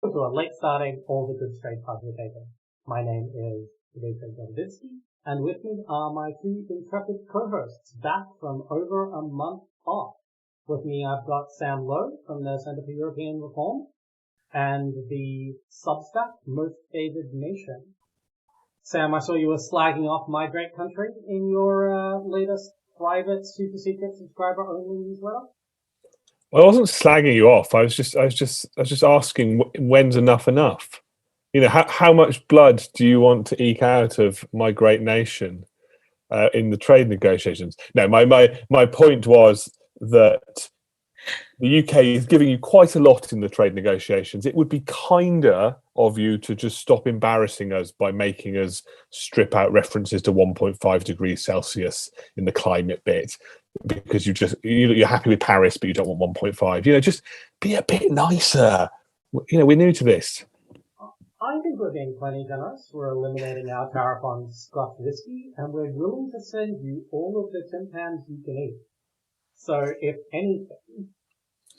To a late starting, all the good straight parts of the paper. My name is Dmitry Grozoubinski, and with me are my two intrepid co-hosts back from over a month off. With me I've got Sam Lowe from the Centre for European Reform and the Substack Most Favoured Nation. Sam, I saw you were slagging off my great country in your latest private super secret subscriber only newsletter. I wasn't slagging you off. I was just asking when's enough enough. You know, how much blood do you want to eke out of my great nation in the trade negotiations? No, my point was that the UK is giving you quite a lot in the trade negotiations. It would be kinder of you to just stop embarrassing us by making us strip out references to 1.5 degrees Celsius in the climate bit, because you're happy with Paris, but you don't want 1.5. You know, just be a bit nicer. You know, we're new to this. I think we're being plenty generous. We're eliminating our tariff on Scotch whiskey, and we're willing to send you all of the tin pans you can eat. So, if anything,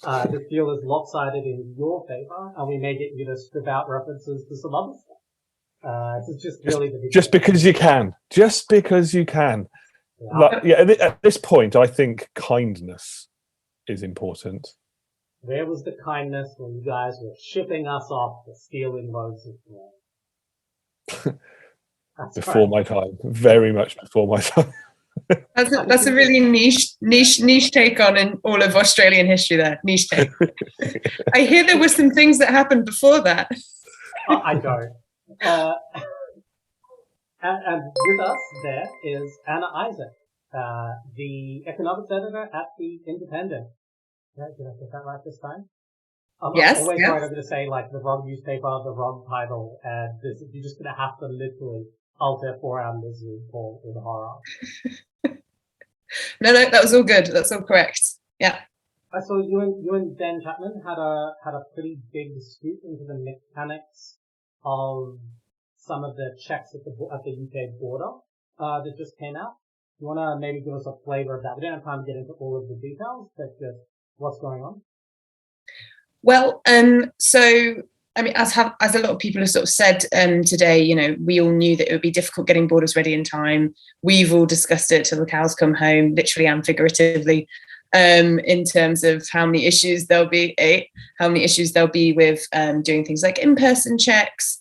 the deal is lopsided in your favor, and we may get you to strip out references to some other stuff. It's just really the just because you can. Just because you can. Yeah. Like, yeah, at this point, I think kindness is important. Where was the kindness when you guys were shipping us off to stealing modes of war? Before my time, very much before my time. That's a really niche take on all of Australian history there. Niche take. I hear there were some things that happened before that. I don't. And with us there is Anna Isaac, the economics editor at The Independent. Did I get that right this time? Yes. I'm always yes. worried I'm going to say like the wrong newspaper, the wrong title, and you're just going to have to literally alter 4-hour misery for with horror. No, that was all good. That's all correct. Yeah. I saw you and Dan Chapman had a pretty big scoop into the mechanics of some of the checks at the UK border that just came out. You want to maybe give us a flavor of that? We don't have time to get into all of the details, but just what's going on? Well, so I mean, as a lot of people have sort of said today, you know, we all knew that it would be difficult getting borders ready in time. We've all discussed it till the cows come home, literally and figuratively, in terms of how many issues there'll be with doing things like in-person checks,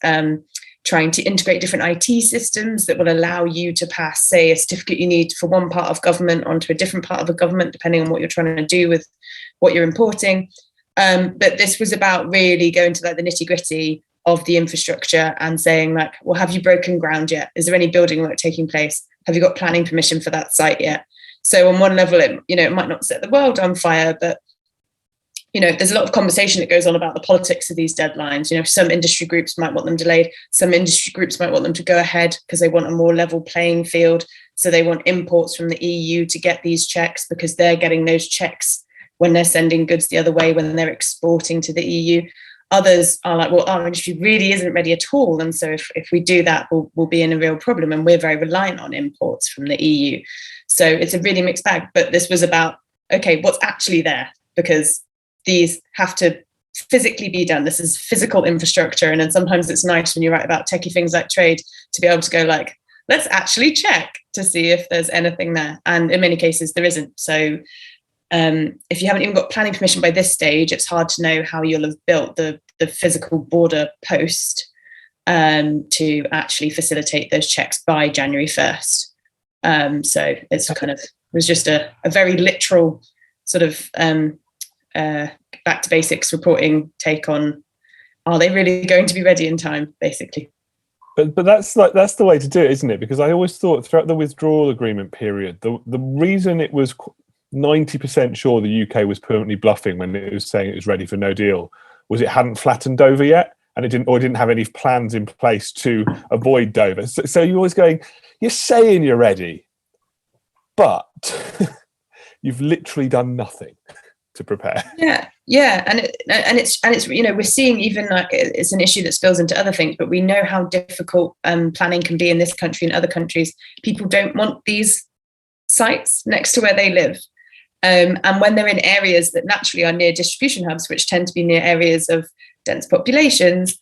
trying to integrate different IT systems that will allow you to pass, say, a certificate you need for one part of government onto a different part of a government, depending on what you're trying to do with what you're importing. But this was about really going to like the nitty gritty of the infrastructure and saying like, well, have you broken ground yet? Is there any building work taking place? Have you got planning permission for that site yet? So on one level, it might not set the world on fire, but you know, there's a lot of conversation that goes on about the politics of these deadlines. You know, some industry groups might want them delayed. Some industry groups might want them to go ahead because they want a more level playing field. So they want imports from the EU to get these checks because they're getting those checks when they're sending goods the other way, when they're exporting to the EU. Others are like, well, our industry really isn't ready at all. And so if we do that, we'll be in a real problem. And we're very reliant on imports from the EU. So it's a really mixed bag. But this was about, okay, what's actually there? Because these have to physically be done. This is physical infrastructure. And then sometimes it's nice when you write about techie things like trade to be able to go like, let's actually check to see if there's anything there. And in many cases, there isn't. So if you haven't even got planning permission by this stage, it's hard to know how you'll have built the physical border post to actually facilitate those checks by January 1st. So it's was just a very literal sort of back to basics reporting take on, are they really going to be ready in time, basically? But that's the way to do it, isn't it? Because I always thought throughout the withdrawal agreement period, the reason it was 90% sure the UK was permanently bluffing when it was saying it was ready for no deal was it hadn't flattened Dover yet, and it didn't have any plans in place to avoid Dover. So you're always going, you're saying you're ready, but you've literally done nothing to prepare. Yeah, and it's you know, we're seeing even like it's an issue that spills into other things, but we know how difficult planning can be in this country and other countries. People don't want these sites next to where they live. And when they're in areas that naturally are near distribution hubs, which tend to be near areas of dense populations,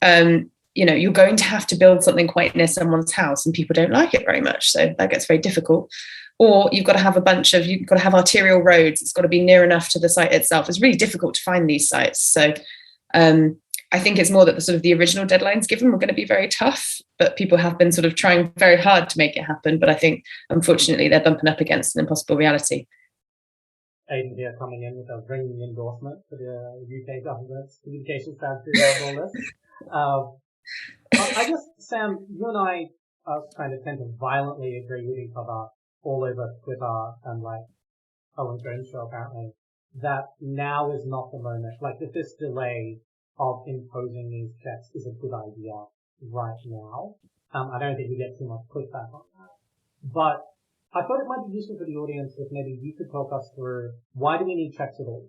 you're going to have to build something quite near someone's house, and people don't like it very much. So that gets very difficult. Or you've got to have arterial roads. It's got to be near enough to the site itself. It's really difficult to find these sites. So I think it's more that the original deadlines given were going to be very tough, but people have been sort of trying very hard to make it happen. But I think, unfortunately, they're bumping up against an impossible reality. Aidan here coming in with a ringing endorsement for the UK government's communication strategy around all this. I guess, Sam, you and I kind of tend to violently agree with each other all over Twitter and Owen Jones show apparently, that now is not the moment. That this delay of imposing these checks is a good idea right now. I don't think we get too much pushback on that. But I thought it might be useful for the audience if maybe you could talk us through why do we need checks at all?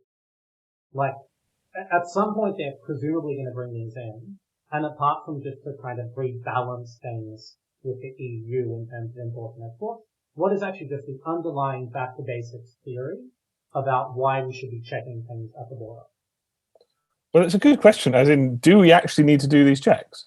At some point they're presumably going to bring these in, and apart from just to kind of rebalance things with the EU in terms of import and export, what is actually just the underlying back to basics theory about why we should be checking things at the border? Well, it's a good question, as in, do we actually need to do these checks?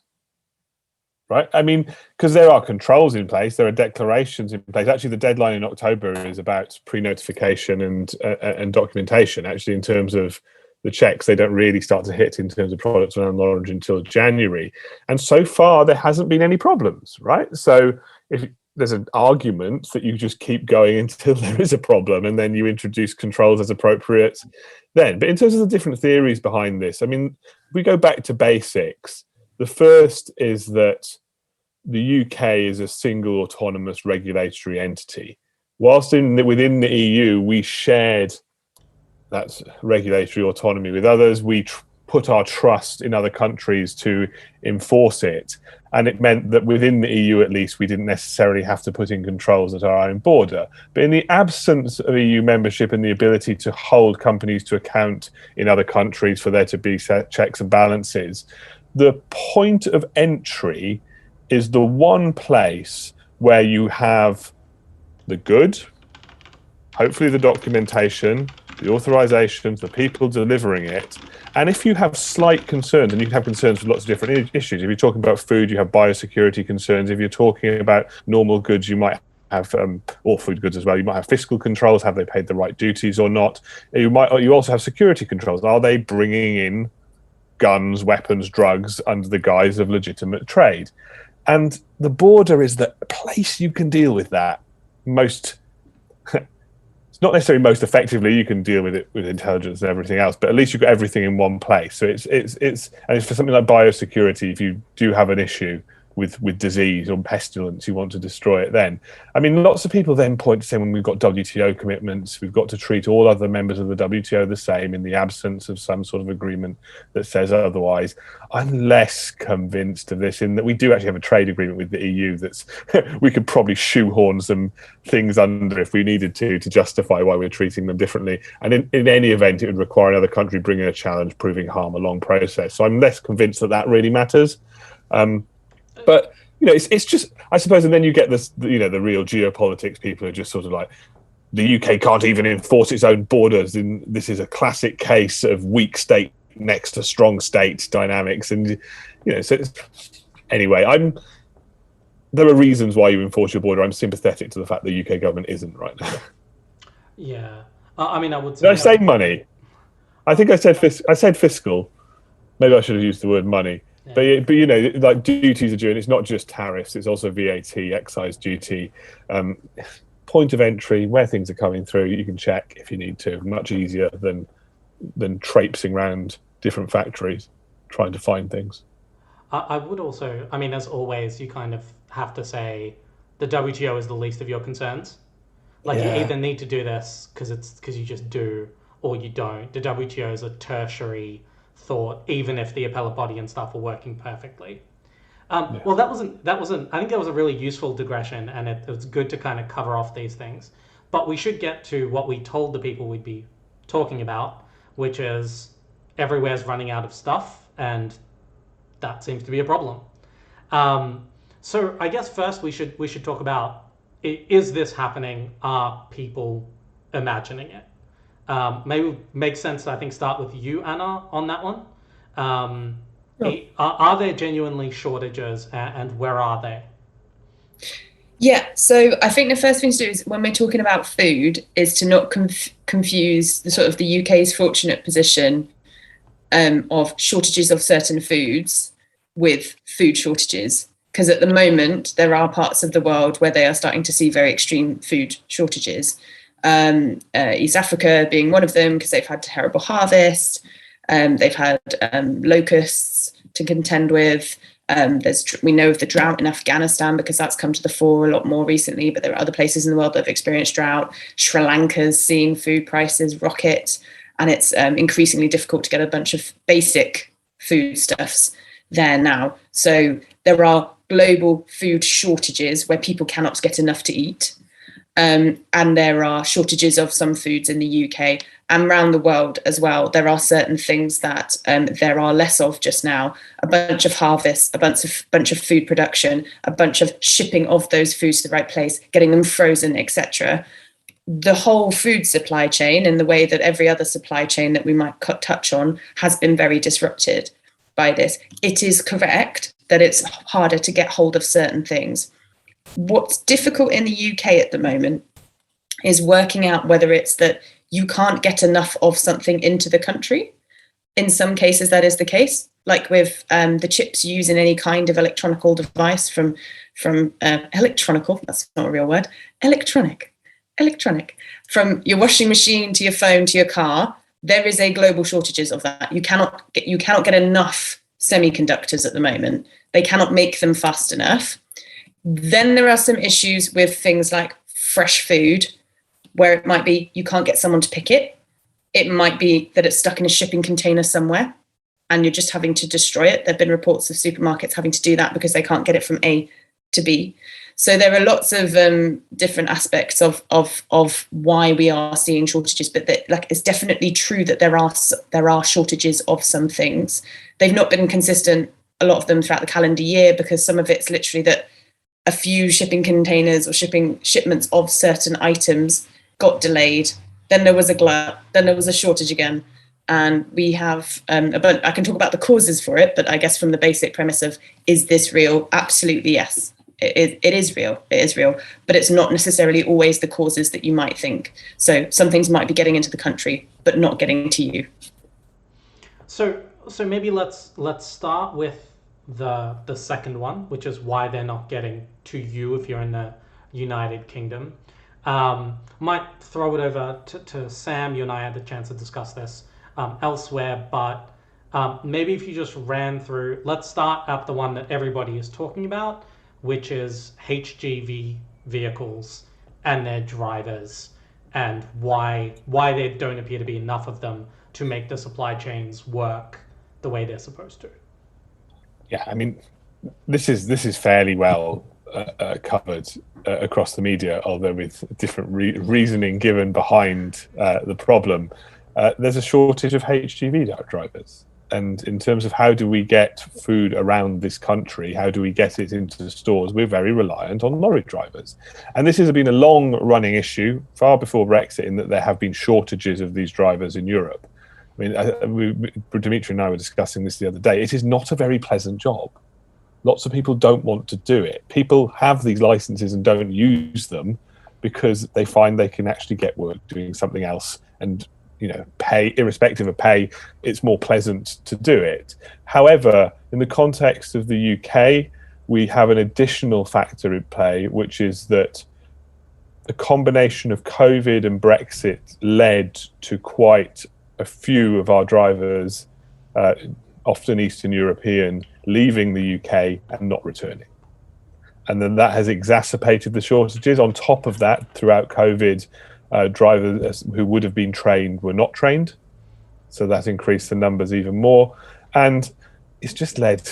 Right? I mean, because there are controls in place, there are declarations in place. Actually, the deadline in October is about pre-notification and documentation. Actually, in terms of the checks, they don't really start to hit in terms of products of unknown origin until January. And so far, there hasn't been any problems, right? So if there's an argument that you just keep going until there is a problem, and then you introduce controls as appropriate then. But in terms of the different theories behind this, I mean, if we go back to basics, the first is that the UK is a single autonomous regulatory entity. Whilst within the EU, we shared that regulatory autonomy with others, we put our trust in other countries to enforce it. And it meant that within the EU, at least, we didn't necessarily have to put in controls at our own border. But in the absence of EU membership and the ability to hold companies to account in other countries for there to be checks and balances, the point of entry is the one place where you have the good, hopefully the documentation, the authorizations, the people delivering it. And if you have slight concerns, and you can have concerns for lots of different issues, if you're talking about food, you have biosecurity concerns. If you're talking about normal goods, you might have, or food goods as well, you might have fiscal controls. Have they paid the right duties or not? You also have security controls. Are they bringing in guns, weapons, drugs under the guise of legitimate trade? And the border is the place you can deal with that most. It's not necessarily most effectively. You can deal with it with intelligence and everything else, but at least you've got everything in one place. So it's for something like biosecurity, if you do have an issue with disease or pestilence, you want to destroy it then. I mean, lots of people then point to saying, when we've got WTO commitments, we've got to treat all other members of the WTO the same in the absence of some sort of agreement that says otherwise. I'm less convinced of this, in that we do actually have a trade agreement with the EU that's we could probably shoehorn some things under if we needed to justify why we're treating them differently. And in any event, it would require another country bringing a challenge, proving harm, a long process. So I'm less convinced that really matters. But it's just, I suppose, and then you get this, the real geopolitics people are just sort of like, the UK can't even enforce its own borders, and this is a classic case of weak state next to strong state dynamics. And so anyway, there are reasons why you enforce your border. I'm sympathetic to the fact the UK government isn't right now. Yeah, I mean, I would say. Did I say money? I think I said fiscal. Maybe I should have used the word money. Yeah. But like duties are due, and it's not just tariffs; it's also VAT, excise duty, point of entry, where things are coming through. You can check if you need to. Much easier than traipsing around different factories trying to find things. I would also, I mean, as always, you kind of have to say the WTO is the least of your concerns. You either need to do this because you just do, or you don't. The WTO is a tertiary thought, even if the appellate body and stuff are working perfectly. Well, that wasn't. I think that was a really useful digression, and it was good to kind of cover off these things. But we should get to what we told the people we'd be talking about, which is everywhere's running out of stuff, and that seems to be a problem. So I guess first we should talk about, is this happening? Are people imagining it? Maybe it makes sense to, I think, start with you, Anna, on that one. Are there genuinely shortages, and where are they? Yeah, so I think the first thing to do is when we're talking about food is to not confuse the sort of the UK's fortunate position of shortages of certain foods with food shortages. Because at the moment, there are parts of the world where they are starting to see very extreme food shortages. East Africa being one of them, because they've had terrible harvest. They've had locusts to contend with. We know of the drought in Afghanistan because that's come to the fore a lot more recently, but there are other places in the world that have experienced drought. Sri Lanka's seeing food prices rocket, and it's increasingly difficult to get a bunch of basic foodstuffs there now. So there are global food shortages where people cannot get enough to eat. And there are shortages of some foods in the UK and around the world as well. There are certain things that there are less of just now. A bunch of harvests, a bunch of food production, a bunch of shipping of those foods to the right place, getting them frozen, etc. The whole food supply chain, in the way that every other supply chain that we might touch on, has been very disrupted by this. It is correct that it's harder to get hold of certain things. What's difficult in the UK at the moment is working out whether it's that you can't get enough of something into the country. In some cases, that is the case, like with the chips you use in any kind of electronical device from electronical, that's not a real word, electronic, from your washing machine to your phone to your car. There is a global shortages of that. You cannot get enough semiconductors at the moment. They cannot make them fast enough. Then there are some issues with things like fresh food, where it might be you can't get someone to pick it. It might be that it's stuck in a shipping container somewhere and you're just having to destroy it. There have been reports of supermarkets having to do that because they can't get it from A to B. So there are lots of different aspects of why we are seeing shortages, but it's definitely true that there are shortages of some things. They've not been consistent, a lot of them, throughout the calendar year, because some of it's literally that a few shipping containers or shipments of certain items got delayed. Then there was a glut. Then there was a shortage again. And we have I can talk about the causes for it, but I guess from the basic premise of, is this real? Absolutely, yes. It is real. It is real. But it's not necessarily always the causes that you might think. So some things might be getting into the country, but not getting to you. So maybe let's start with the second one, which is why they're not getting to you if you're in the United Kingdom. Might throw it over to Sam. You and I had the chance to discuss this elsewhere, but maybe if you just ran through, let's start at the one that everybody is talking about, which is HGV vehicles and their drivers, and why there don't appear to be enough of them to make the supply chains work the way they're supposed to. Yeah, I mean, this is fairly well covered across the media, although with different reasoning given behind the problem. There's a shortage of HGV drivers. And in terms of how do we get food around this country, how do we get it into the stores, we're very reliant on lorry drivers. And this has been a long-running issue, far before Brexit, in that there have been shortages of these drivers in Europe. I mean, Dmitry and I were discussing this the other day. It is not a very pleasant job. Lots of people don't want to do it. People have these licenses and don't use them because they find they can actually get work doing something else, and pay, irrespective of pay, it's more pleasant to do it. However, in the context of the UK, we have an additional factor in play, which is that a combination of COVID and Brexit led to quite a few of our drivers, often Eastern European, leaving the UK and not returning. And then that has exacerbated the shortages. On top of that, throughout COVID, drivers who would have been trained were not trained. So that increased the numbers even more. And it's just led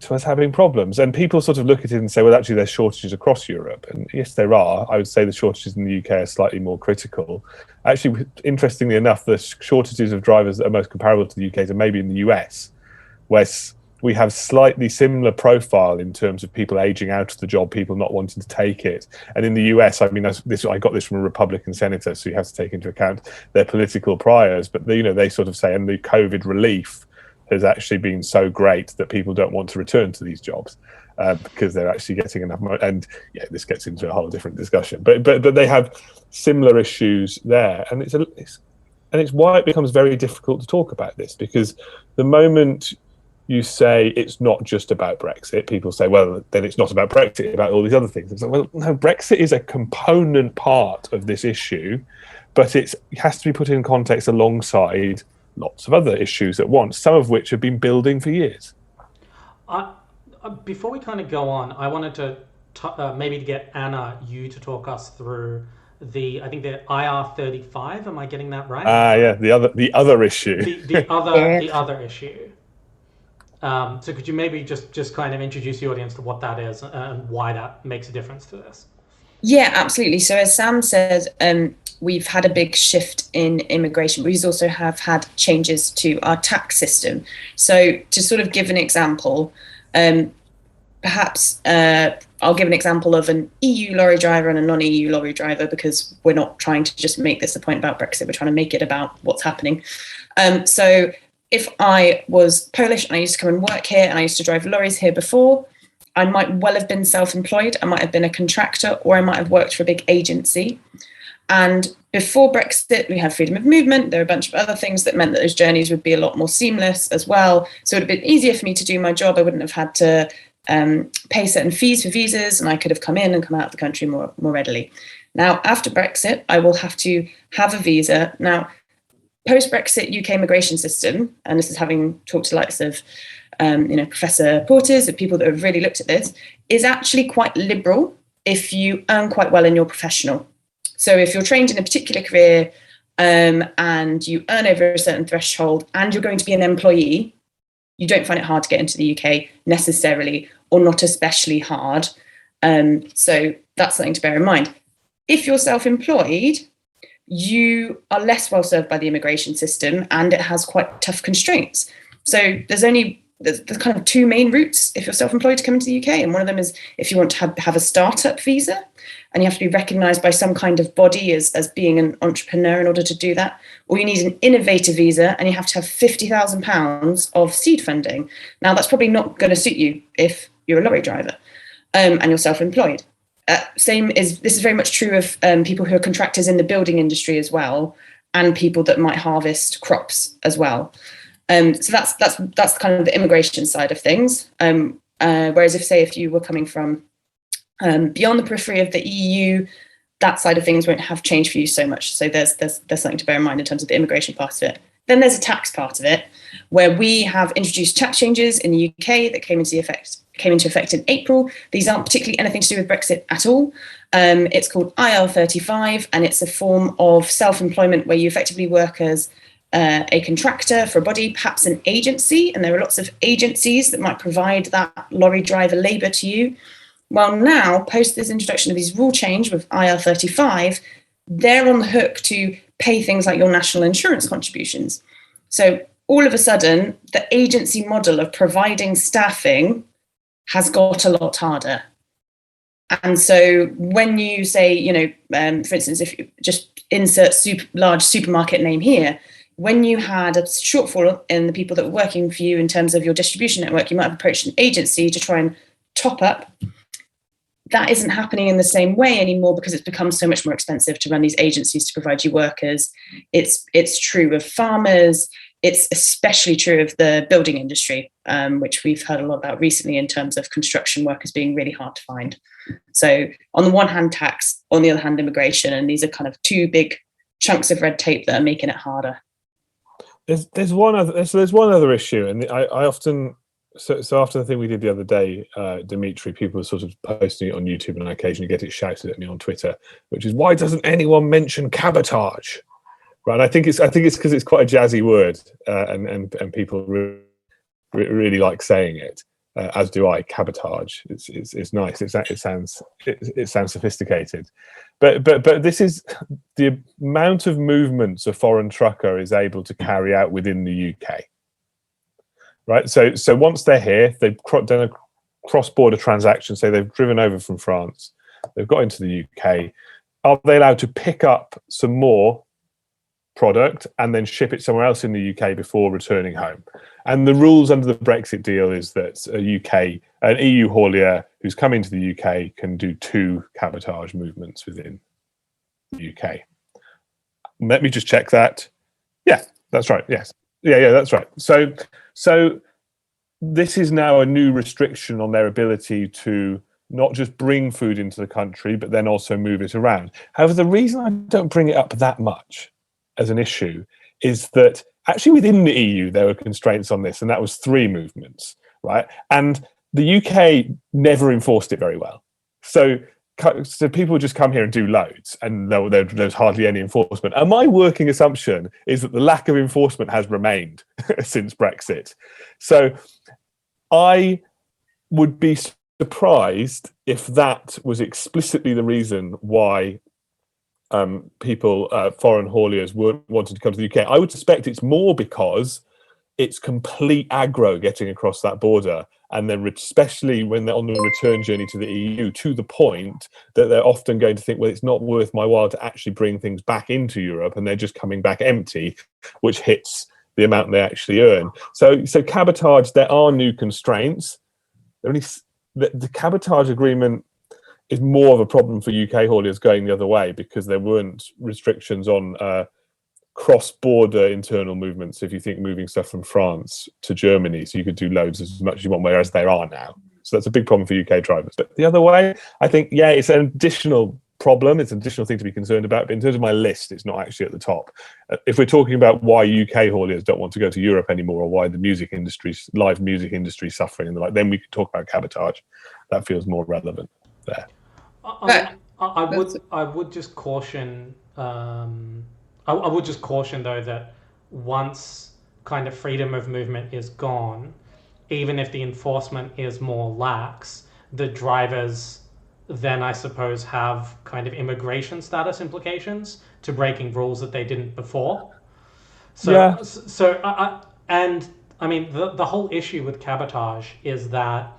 to us having problems. And people sort of look at it and say, well, actually, there's shortages across Europe. And yes, there are. I would say the shortages in the UK are slightly more critical. Actually, interestingly enough, the shortages of drivers that are most comparable to the UK are maybe in the US, where we have slightly similar profile in terms of people aging out of the job, people not wanting to take it. And in the US, I mean, I got this from a Republican senator, so you have to take into account their political priors. But they sort of say, and the COVID relief has actually been so great that people don't want to return to these jobs because they're actually getting enough money. And yeah, this gets into a whole different discussion. But they have similar issues there, and it's why it becomes very difficult to talk about this, because the moment you say it's not just about Brexit, people say, well, then it's not about Brexit, it's about all these other things. It's like, well, no, Brexit is a component part of this issue, but it has to be put in context alongside lots of other issues at once, some of which have been building for years. Before we kind of go on, I wanted to maybe to get Anna, you to talk us through I think the IR35. Am I getting that right? Yeah, the other issue. The other issue. So could you maybe just kind of introduce the audience to what that is and why that makes a difference to this? Yeah, absolutely. So as Sam said, we've had a big shift in immigration. We also have had changes to our tax system. So to sort of give an example, perhaps I'll give an example of an EU lorry driver and a non-EU lorry driver, because we're not trying to just make this a point about Brexit. We're trying to make it about what's happening. So if I was Polish and I used to come and work here and I used to drive lorries here before, I might well have been self-employed, I might have been a contractor, or I might have worked for a big agency. And before Brexit, we had freedom of movement. There were a bunch of other things that meant that those journeys would be a lot more seamless as well. So it would have been easier for me to do my job. I wouldn't have had to pay certain fees for visas, and I could have come in and come out of the country more readily. Now, after Brexit, I will have to have a visa. Now, post-Brexit UK immigration system, and this is having talked to likes of Professor Porters, of people that have really looked at this, is actually quite liberal if you earn quite well in your professional. So if you're trained in a particular career and you earn over a certain threshold and you're going to be an employee, you don't find it hard to get into the UK necessarily, or not especially hard. So that's something to bear in mind. If you're self-employed, you are less well served by the immigration system, and it has quite tough constraints. So there's kind of two main routes if you're self-employed to come into the UK, and one of them is if you want to have a startup visa, and you have to be recognised by some kind of body as being an entrepreneur in order to do that, or you need an innovator visa, and you have to have £50,000 of seed funding. Now, that's probably not going to suit you if you're a lorry driver and you're self-employed. This is very much true of people who are contractors in the building industry as well, and people that might harvest crops as well. So that's kind of the immigration side of things. Whereas if you were coming from beyond the periphery of the EU, that side of things won't have changed for you so much. So there's something to bear in mind in terms of the immigration part of it. Then there's a tax part of it, where we have introduced tax changes in the UK that came into effect in April. These aren't particularly anything to do with Brexit at all. It's called IR35, and it's a form of self-employment where you effectively work as a contractor for a body, perhaps an agency, and there are lots of agencies that might provide that lorry driver labour to you. Well, now, post this introduction of these rule change with IR35, they're on the hook to pay things like your national insurance contributions. So all of a sudden, the agency model of providing staffing has got a lot harder. And so when you say, for instance, if you just insert large supermarket name here, when you had a shortfall in the people that were working for you in terms of your distribution network, you might have approached an agency to try and top up. That isn't happening in the same way anymore because it's become so much more expensive to run these agencies to provide you workers. It's true of farmers. It's especially true of the building industry, which we've heard a lot about recently in terms of construction workers being really hard to find. So on the one hand, tax, on the other hand, immigration, and these are kind of two big chunks of red tape that are making it harder. There's one other issue, and I often. So after the thing we did the other day, Dmitry, people were sort of posting it on YouTube, and I occasionally get it shouted at me on Twitter, which is, why doesn't anyone mention cabotage? Right? I think it's because it's quite a jazzy word, and people really like saying it, as do I. Cabotage. It's nice. It sounds sophisticated, but this is the amount of movements a foreign trucker is able to carry out within the UK. Right, so once they're here, they've done a cross-border transaction. Say they've driven over from France, they've got into the UK. Are they allowed to pick up some more product and then ship it somewhere else in the UK before returning home. And the rules under the Brexit deal is that an EU haulier who's come into the UK can do 2 cabotage movements within the UK. Let me just check that. Yeah, that's right. Yes. Yeah, that's right. So this is now a new restriction on their ability to not just bring food into the country, but then also move it around. However, the reason I don't bring it up that much as an issue is that actually within the EU, there were constraints on this, and that was 3 movements, right? And the UK never enforced it very well. So people just come here and do loads, and there's hardly any enforcement. And my working assumption is that the lack of enforcement has remained since Brexit. So I would be surprised if that was explicitly the reason why people, foreign hauliers, wanted to come to the UK. I would suspect it's more because it's complete aggro getting across that border, and then especially when they're on the return journey to the EU, to the point that they're often going to think, well, it's not worth my while to actually bring things back into Europe, and they're just coming back empty, which hits the amount they actually earn. So cabotage, there are new constraints. The cabotage agreement is more of a problem for UK hauliers going the other way, because there weren't restrictions on cross-border internal movements. If you think moving stuff from France to Germany, so you could do loads as much as you want, whereas there are now. So that's a big problem for UK drivers. But the other way, I think, yeah, it's an additional problem. It's an additional thing to be concerned about. But in terms of my list, it's not actually at the top. If we're talking about why UK hauliers don't want to go to Europe anymore, or why the music industry, live music industry, is suffering and the like, then we could talk about cabotage. That feels more relevant there. I would just caution. I would just caution, though, that once kind of freedom of movement is gone, even if the enforcement is more lax, the drivers then, I suppose, have kind of immigration status implications to breaking rules that they didn't before. So, yeah. I mean, the whole issue with cabotage is that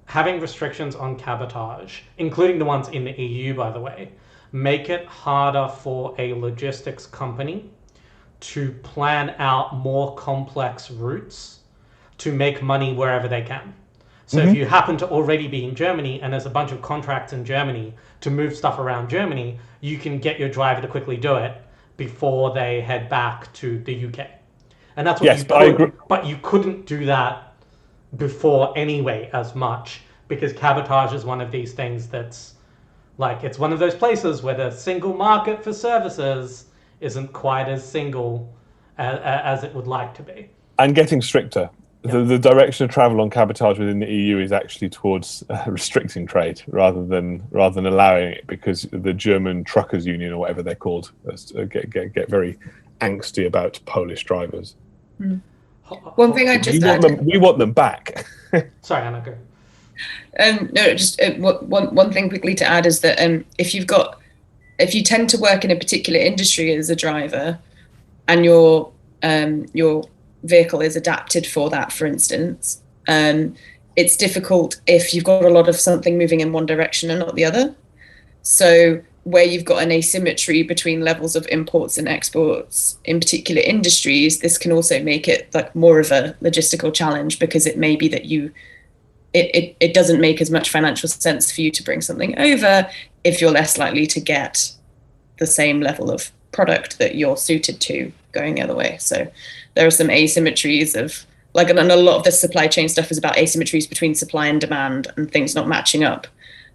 having restrictions on cabotage, including the ones in the EU, by the way, make it harder for a logistics company to plan out more complex routes to make money wherever they can. So if you happen to already be in Germany and there's a bunch of contracts in Germany to move stuff around Germany, you can get your driver to quickly do it before they head back to the UK. And that's what but you couldn't do that before anyway as much, because cabotage is one of these things that's like, it's one of those places where the single market for services isn't quite as single as it would like to be. And getting stricter. Yeah. The direction of travel on cabotage within the EU is actually towards restricting trade rather than allowing it, because the German truckers union, or whatever they're called, get very angsty about Polish drivers. One thing I just we want them back. Sorry, Anna, go. No, just one thing quickly to add is that if you tend to work in a particular industry as a driver, and your vehicle is adapted for that, for instance, it's difficult if you've got a lot of something moving in one direction and not the other. So where you've got an asymmetry between levels of imports and exports in particular industries, this can also make it like more of a logistical challenge, because it may be that it doesn't make as much financial sense for you to bring something over if you're less likely to get the same level of product that you're suited to going the other way. So there are some asymmetries of, like, and a lot of the supply chain stuff is about asymmetries between supply and demand and things not matching up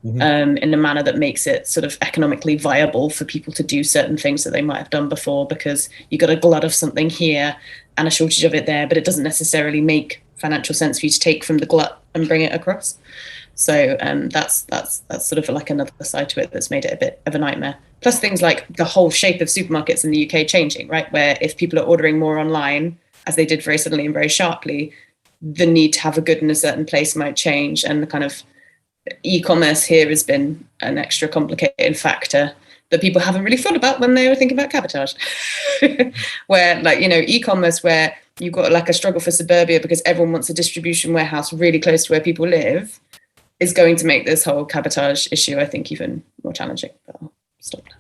in a manner that makes it sort of economically viable for people to do certain things that they might have done before, because you got a glut of something here and a shortage of it there, but it doesn't necessarily make financial sense for you to take from the glut and bring it across. So that's sort of like another side to it that's made it a bit of a nightmare. Plus things like the whole shape of supermarkets in the UK changing, right? Where if people are ordering more online, as they did very suddenly and very sharply, the need to have a good in a certain place might change. And the kind of e-commerce here has been an extra complicated factor that people haven't really thought about when they were thinking about cabotage. Where, like, you know, e-commerce, where you've got like a struggle for suburbia because everyone wants a distribution warehouse really close to where people live, is going to make this whole cabotage issue, I think, even more challenging. But I'll stop now.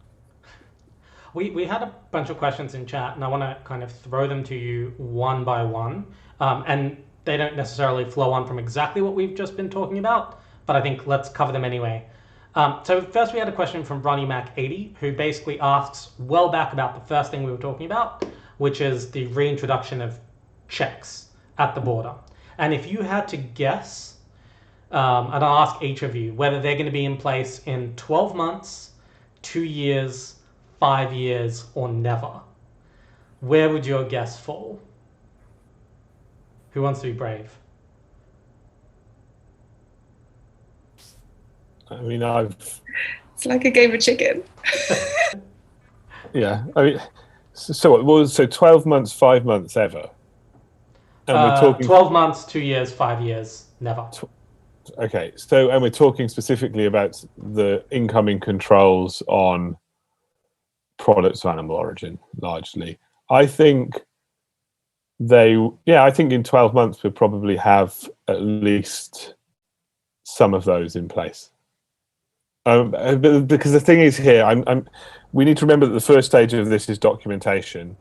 We had a bunch of questions in chat, and I want to kind of throw them to you one by one. And they don't necessarily flow on from exactly what we've just been talking about, but I think let's cover them anyway. So first we had a question from Ronnie Mac 80, who basically asks well back about the first thing we were talking about, which is the reintroduction of checks at the border. And if you had to guess, and I'll ask each of you, whether they're going to be in place in 12 months, 2 years, 5 years, or never, where would your guess fall? Who wants to be brave? I mean, It's like a game of chicken. yeah. I mean, so 12 months, 5 months, ever. And we're talking 12 months, 2 years, 5 years, never. Okay, so and we're talking specifically about the incoming controls on products of animal origin, largely. I think I think in 12 months we'll probably have at least some of those in place. Because the thing is here, we need to remember that the first stage of this is documentation,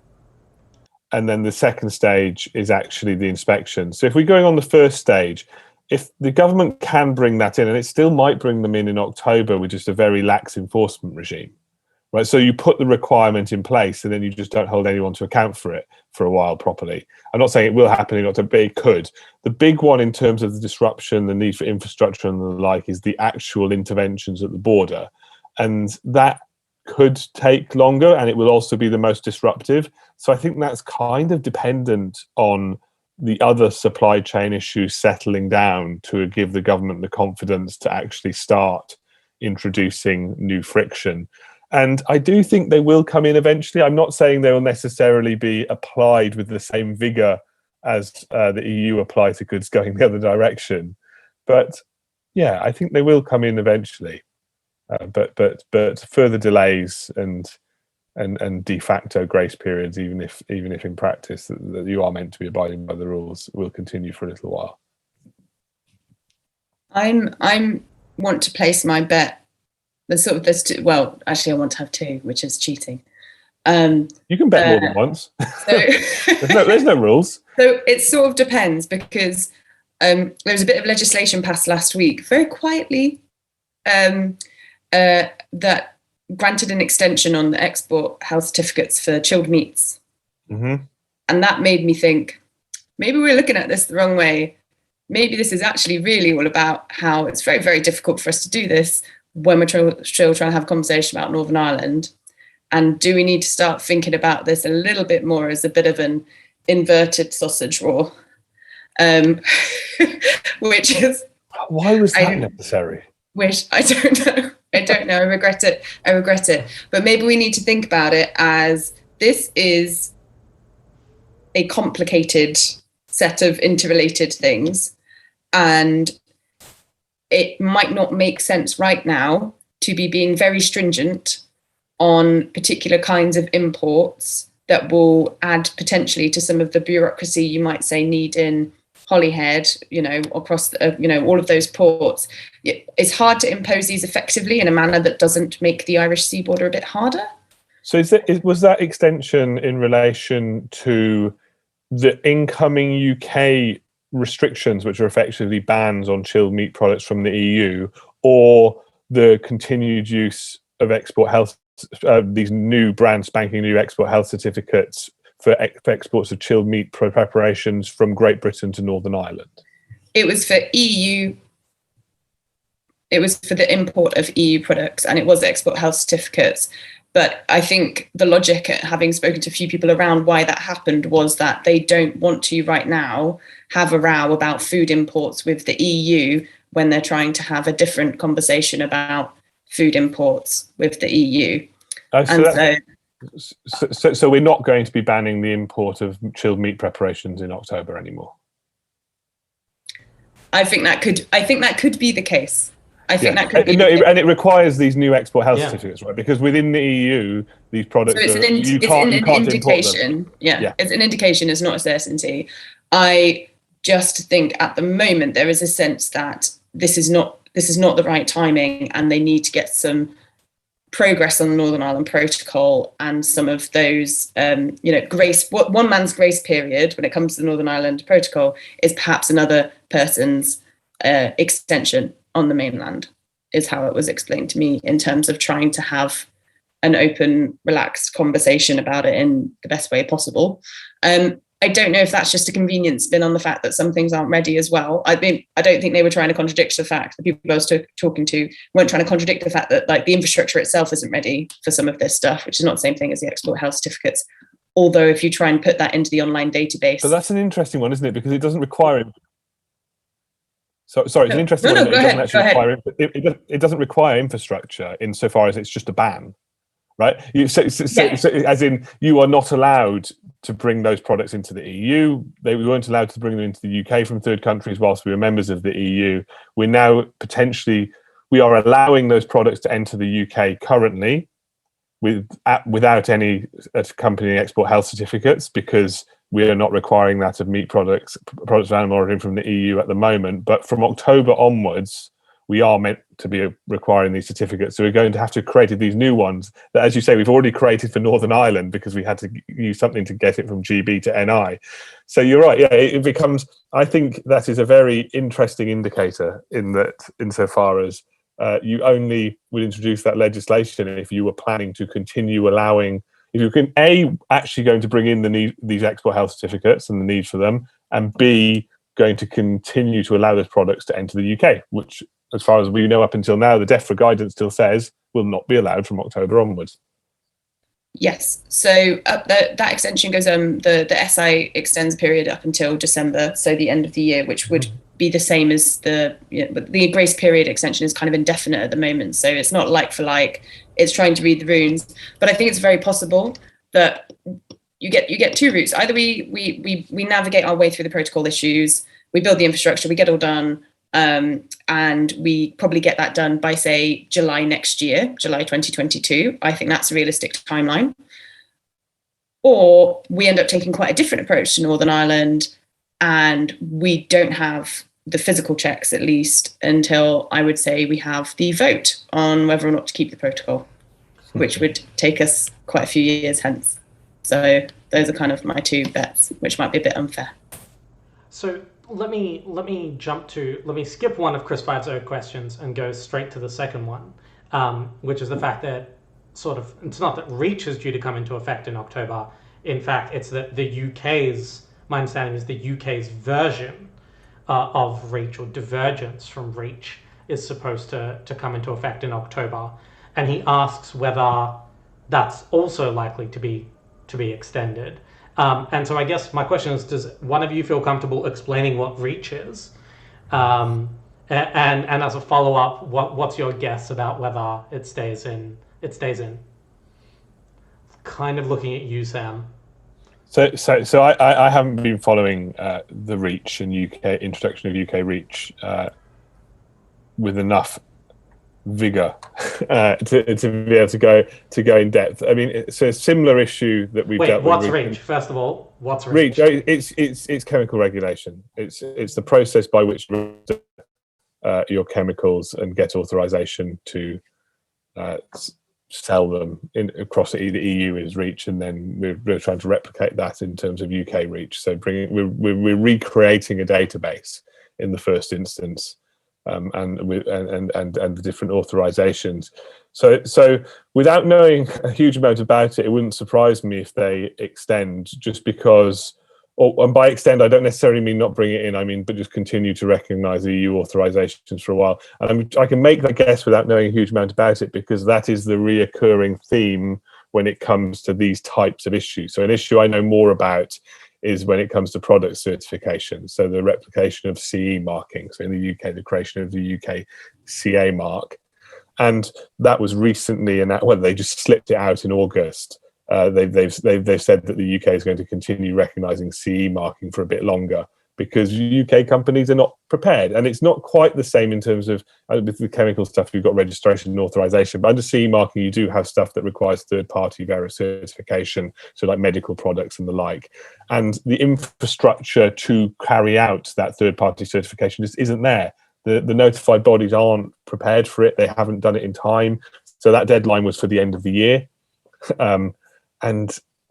and then the second stage is actually the inspection. So if we're going on the first stage, if the government can bring that in, and it still might bring them in October with just a very lax enforcement regime, right? So you put the requirement in place and then you just don't hold anyone to account for it for a while properly. I'm not saying it will happen in October, but it could. The big one in terms of the disruption, the need for infrastructure and the like is the actual interventions at the border. And that could take longer, and it will also be the most disruptive. So I think that's kind of dependent on the other supply chain issues settling down to give the government the confidence to actually start introducing new friction. And I do think they will come in eventually. I'm not saying they will necessarily be applied with the same vigor as the EU apply to goods going the other direction. But yeah, I think they will come in eventually. But further delays and de facto grace periods, even if in practice that you are meant to be abiding by the rules, will continue for a little while. I'm want to place my bet. There's two, well, actually, I want to have two, which is cheating. You can bet more than once. So there's no rules. So it sort of depends, because there was a bit of legislation passed last week, very quietly, that granted an extension on the export health certificates for chilled meats. Mm-hmm. And that made me think, maybe we're looking at this the wrong way. Maybe this is actually really all about how it's very, very difficult for us to do this when we're still trying to have a conversation about Northern Ireland. And do we need to start thinking about this a little bit more as a bit of an inverted sausage roll? Which is... Why was that necessary? Which I don't know. I regret it. But maybe we need to think about it as this is a complicated set of interrelated things, and it might not make sense right now to be being very stringent on particular kinds of imports that will add potentially to some of the bureaucracy you might say need in Holyhead, across all of those ports. It's hard to impose these effectively in a manner that doesn't make the Irish sea border a bit harder. So was that extension in relation to the incoming UK restrictions, which are effectively bans on chilled meat products from the EU, or the continued use of export health, these new brand spanking new export health certificates for exports of chilled meat preparations from Great Britain to Northern Ireland? It was for EU. It was for the import of EU products, and it was export health certificates. But I think the logic, having spoken to a few people around why that happened, was that they don't want to right now have a row about food imports with the EU when they're trying to have a different conversation about food imports with the EU. So we're not going to be banning the import of chilled meat preparations in October anymore. I think that could be the case. And it requires these new export health certificates, right? Because within the EU, these products you can't import them. It's an indication. It's not a certainty. I just think at the moment there is a sense that this is not the right timing, and they need to get some progress on the Northern Ireland Protocol and some of those, one man's grace period when it comes to the Northern Ireland Protocol is perhaps another person's extension on the mainland, is how it was explained to me, in terms of trying to have an open, relaxed conversation about it in the best way possible. I don't know if that's just a convenient spin on the fact that some things aren't ready as well. I don't think they were trying to contradict the fact, the people I was talking to weren't trying to contradict the fact that, like, the infrastructure itself isn't ready for some of this stuff, which is not the same thing as the export health certificates. Although if you try and put that into the online database. So that's an interesting one, isn't it? Because it doesn't require... Sorry, it's an interesting one. It doesn't require infrastructure insofar as it's just a ban. Right, so as in, you are not allowed to bring those products into the EU. We weren't allowed to bring them into the UK from third countries whilst we were members of the EU. We're now we are allowing those products to enter the UK currently without any accompanying export health certificates, because we are not requiring that of meat products of animal origin from the EU at the moment. But from October onwards, we are meant to be requiring these certificates. So we're going to have to create these new ones that, as you say, we've already created for Northern Ireland because we had to use something to get it from GB to NI. So you're right. Yeah, it becomes, I think that is a very interesting indicator insofar as you only would introduce that legislation if you were planning to continue allowing, if you can actually going to bring in these export health certificates and the need for them, and B, going to continue to allow those products to enter the UK, which, as far as we know up until now, the DEFRA guidance still says will not be allowed from October onwards. Yes, so that extension goes, the SI extends period up until December, so the end of the year, which would be the same as the grace period extension is kind of indefinite at the moment, so it's not like for like, it's trying to read the runes. But I think it's very possible that you get two routes. Either we navigate our way through the protocol issues, we build the infrastructure, we get all done, and we probably get that done by, say, July next year, July 2022. I think that's a realistic timeline. Or we end up taking quite a different approach to Northern Ireland, and we don't have the physical checks, at least, until I would say we have the vote on whether or not to keep the protocol, which would take us quite a few years hence. So those are kind of my two bets, which might be a bit unfair. So let me skip one of Chris Five's questions and go straight to the second one, which is the fact that it's not that REACH is due to come into effect in October. In fact, it's that my understanding is the UK's version of REACH, or divergence from REACH, is supposed to come into effect in October. And he asks whether that's also likely to be extended. And so I guess my question is, does one of you feel comfortable explaining what REACH is? And as a follow-up, what's your guess about whether it stays in? Kind of looking at you, Sam. So I haven't been following the REACH and introduction of UK REACH with enough vigor to be able to go in depth. I mean, it's a similar issue that we've dealt with. What's REACH? First of all, what's REACH? It's chemical regulation. It's the process by which your chemicals and get authorization to sell them across the EU is REACH, and then we're trying to replicate that in terms of UK REACH. So we're recreating a database in the first instance. And the different authorizations. So without knowing a huge amount about it, it wouldn't surprise me if they extend, just because, and by extend, I don't necessarily mean not bring it in, but just continue to recognize the EU authorizations for a while. And I can make that guess without knowing a huge amount about it, because that is the reoccurring theme when it comes to these types of issues. So an issue I know more about is when it comes to product certification. So the replication of CE marking. So in the UK, the creation of the UK CA mark. And that was recently, they just slipped it out in August. They've said that the UK is going to continue recognising CE marking for a bit longer, because UK companies are not prepared. And it's not quite the same in terms of, with the chemical stuff, you've got registration and authorization, but under CE marking, you do have stuff that requires third-party certification, so like medical products and the like. And the infrastructure to carry out that third-party certification just isn't there. The notified bodies aren't prepared for it. They haven't done it in time. So that deadline was for the end of the year, and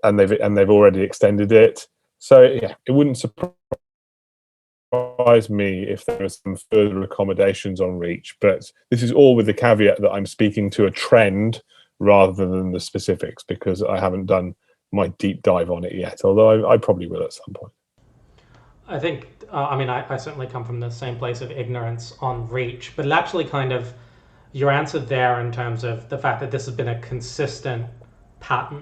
they've already extended it. So yeah, it wouldn't surprise me if there are some further accommodations on reach, but this is all with the caveat that I'm speaking to a trend rather than the specifics, because I haven't done my deep dive on it yet, although I probably will at some point. I think, I certainly come from the same place of ignorance on reach, but it actually kind of, your answer there in terms of the fact that this has been a consistent pattern,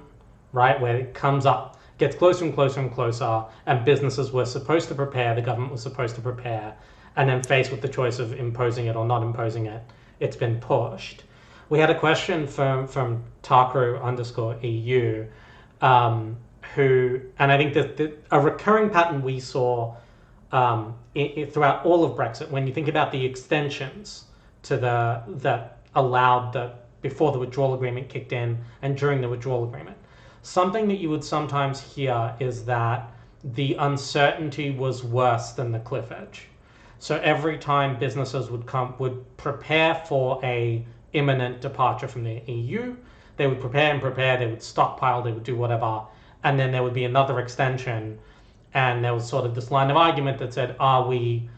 right, where it comes up, gets closer and closer and closer, and businesses were supposed to prepare, the government was supposed to prepare, and then faced with the choice of imposing it or not imposing it, it's been pushed. We had a question from Takru_EU, who, and I think that a recurring pattern we saw throughout all of Brexit, when you think about the extensions to that allowed before the withdrawal agreement kicked in and during the withdrawal agreement, something that you would sometimes hear is that the uncertainty was worse than the cliff edge. So every time businesses would prepare for a imminent departure from the EU, they would prepare, they would stockpile, they would do whatever, and then there would be another extension, and there was sort of this line of argument that said, are we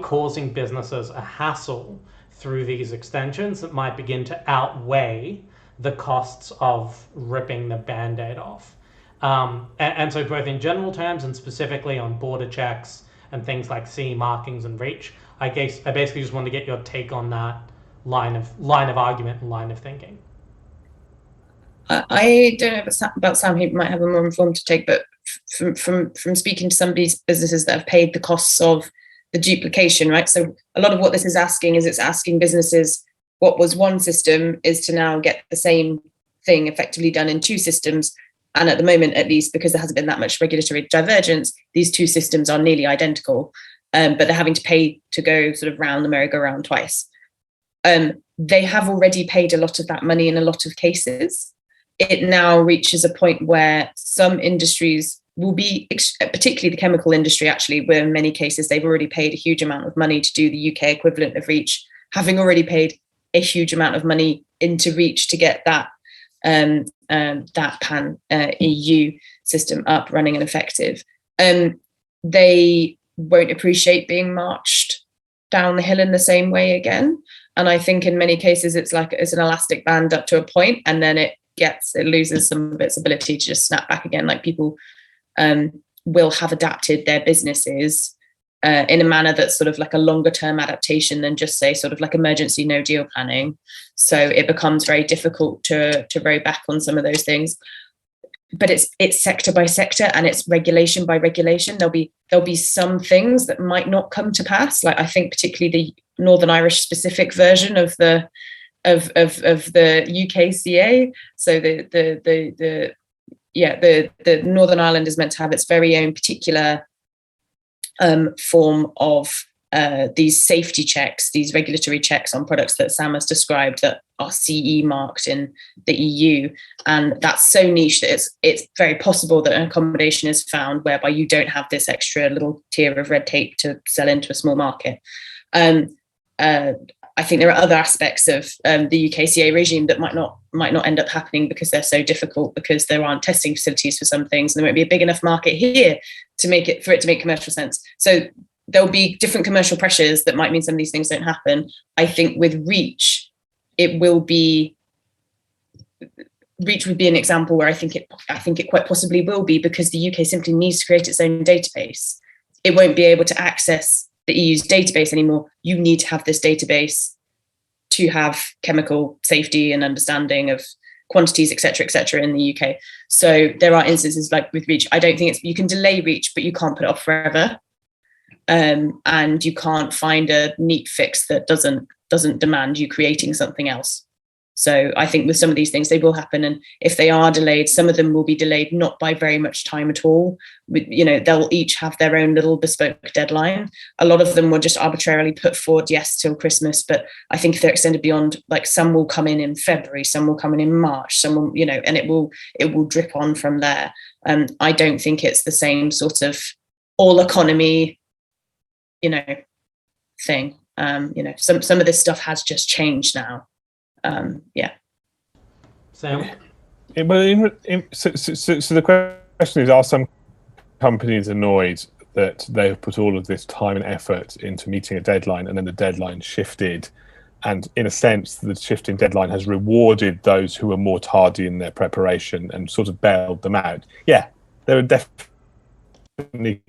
causing businesses a hassle through these extensions that might begin to outweigh the costs of ripping the Band-Aid off? And so both in general terms and specifically on border checks and things like CE markings and reach, I basically just wanted to get your take on that line of argument and line of thinking. I don't know about Sam, he might have a more informed take, but from speaking to some of these businesses that have paid the costs of the duplication, right? So a lot of what this is asking is it's asking businesses what was one system is to now get the same thing effectively done in two systems. And at the moment, at least, because there hasn't been that much regulatory divergence, these two systems are nearly identical, but they're having to pay to go sort of round the merry-go-round twice. They have already paid a lot of that money in a lot of cases. It now reaches a point where some industries will be, particularly the chemical industry, actually, where in many cases they've already paid a huge amount of money to do the UK equivalent of REACH, having already paid a huge amount of money into REACH to get that pan EU system up, running and effective. They won't appreciate being marched down the hill in the same way again. And I think in many cases it's like it's an elastic band up to a point, and then it loses some of its ability to just snap back again. Like people will have adapted their businesses in a manner that's sort of like a longer term adaptation than just say sort of like emergency no deal planning. So it becomes very difficult to row back on some of those things. But it's sector by sector and it's regulation by regulation. There'll be some things that might not come to pass. Like I think particularly the Northern Irish specific version of the UKCA. So the Northern Ireland is meant to have its very own particular form of these safety checks, these regulatory checks on products that Sam has described that are CE marked in the EU. And that's so niche that it's very possible that an accommodation is found whereby you don't have this extra little tier of red tape to sell into a small market. I think there are other aspects of the UKCA regime that might not end up happening because they're so difficult, because there aren't testing facilities for some things, and there won't be a big enough market here for it to make commercial sense. So there'll be different commercial pressures that might mean some of these things don't happen. I think with REACH, REACH would be an example where I think it quite possibly will be, because the UK simply needs to create its own database. It won't be able to access the EU's database anymore. You need to have this database to have chemical safety and understanding of quantities, et cetera, in the UK. So there are instances like with REACH. I don't think you can delay REACH, but you can't put it off forever. And you can't find a neat fix that doesn't demand you creating something else. So I think with some of these things, they will happen. And if they are delayed, some of them will be delayed not by very much time at all. They'll each have their own little bespoke deadline. A lot of them were just arbitrarily put forward, yes, till Christmas. But I think if they're extended beyond, like some will come in February, some will come in March, some will, and it will drip on from there. I don't think it's the same sort of all economy, thing. Some of this stuff has just changed now. Sam? So the question is, are some companies annoyed that they've put all of this time and effort into meeting a deadline and then the deadline shifted? And in a sense, the shifting deadline has rewarded those who are more tardy in their preparation and sort of bailed them out. Yeah, they were definitely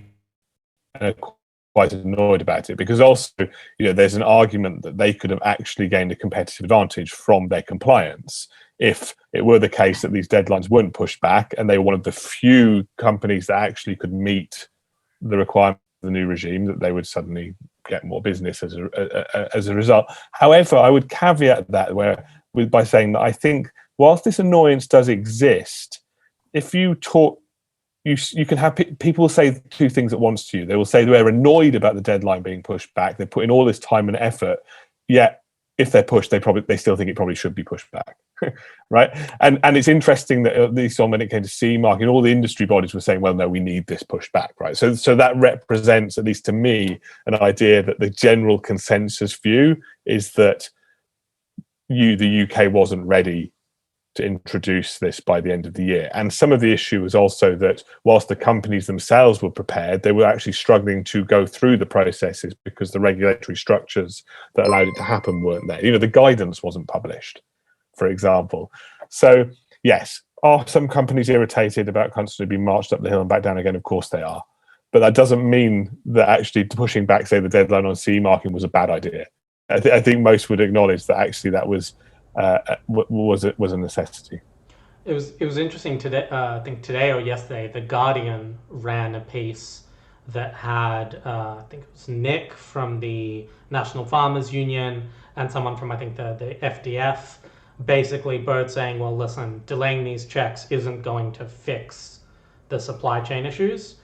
quite annoyed about it, because also, there's an argument that they could have actually gained a competitive advantage from their compliance if it were the case that these deadlines weren't pushed back and they were one of the few companies that actually could meet the requirements of the new regime, that they would suddenly get more business as a result. However, I would caveat that by saying that I think whilst this annoyance does exist, if you talk, you can have people say two things at once to you. They will say they're annoyed about the deadline being pushed back. They put in all this time and effort, yet if they're pushed, they still think it probably should be pushed back, right? And it's interesting that at least when it came to CE marking, all the industry bodies were saying, well, no, we need this pushed back, right? So that represents, at least to me, an idea that the general consensus view is that the UK wasn't ready to introduce this by the end of the year. And some of the issue was also that whilst the companies themselves were prepared, they were actually struggling to go through the processes because the regulatory structures that allowed it to happen weren't there. The guidance wasn't published, for example. So yes, are some companies irritated about constantly being marched up the hill and back down again? Of course they are. But that doesn't mean that actually pushing back, say, the deadline on CE marking was a bad idea. I think most would acknowledge that actually that was a necessity. It was interesting today. I think today or yesterday, The Guardian ran a piece that had I think it was Nick from the National Farmers Union and someone from, I think, the FDF, basically both saying, well, listen, delaying these checks isn't going to fix the supply chain issues,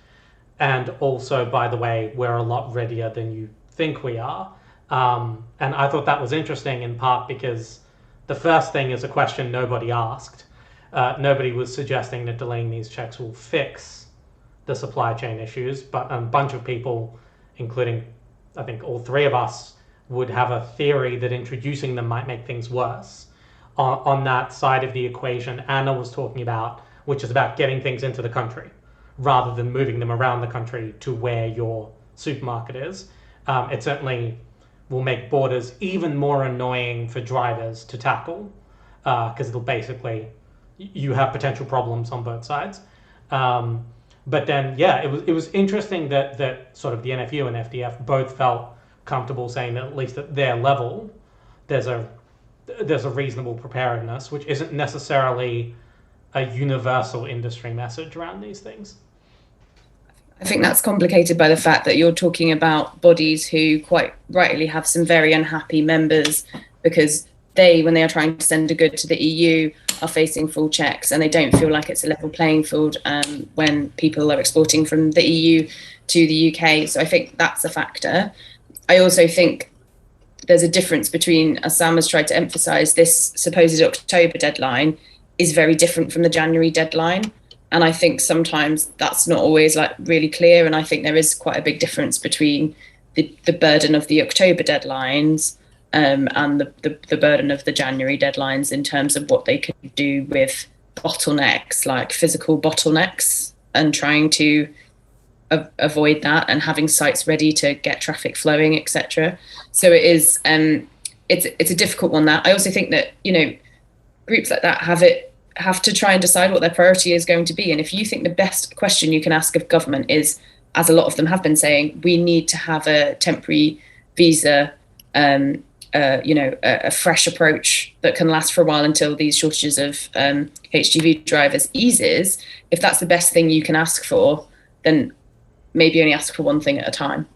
and also, by the way, we're a lot readier than you think we are. And I thought that was interesting, in part because the first thing is a question nobody asked. Nobody was suggesting that delaying these checks will fix the supply chain issues, but a bunch of people, including I think all three of us, would have a theory that introducing them might make things worse. On that side of the equation Anna was talking about, which is about getting things into the country rather than moving them around the country to where your supermarket is. It certainly will make borders even more annoying for drivers to tackle, because it'll basically, you have potential problems on both sides. But then, yeah, it was interesting that sort of the NFU and FDF both felt comfortable saying that at least at their level, there's a reasonable preparedness, which isn't necessarily a universal industry message around these things. I think that's complicated by the fact that you're talking about bodies who quite rightly have some very unhappy members because they, when they are trying to send a good to the EU, are facing full checks, and they don't feel like it's a level playing field when people are exporting from the EU to the UK. So I think that's a factor. I also think there's a difference between, as Sam has tried to emphasise, this supposed October deadline is very different from the January deadline. And I think sometimes that's not always like really clear. And I think there is quite a big difference between the burden of the October deadlines and the burden of the January deadlines in terms of what they could do with bottlenecks, like physical bottlenecks, and trying to avoid that and having sites ready to get traffic flowing, etc. So it is it's a difficult one. That I also think that, you know, groups like that have to try and decide what their priority is going to be. And if you think the best question you can ask of government is, as a lot of them have been saying, we need to have a temporary visa, a fresh approach that can last for a while until these shortages of HGV drivers eases. If that's the best thing you can ask for, then maybe only ask for one thing at a time.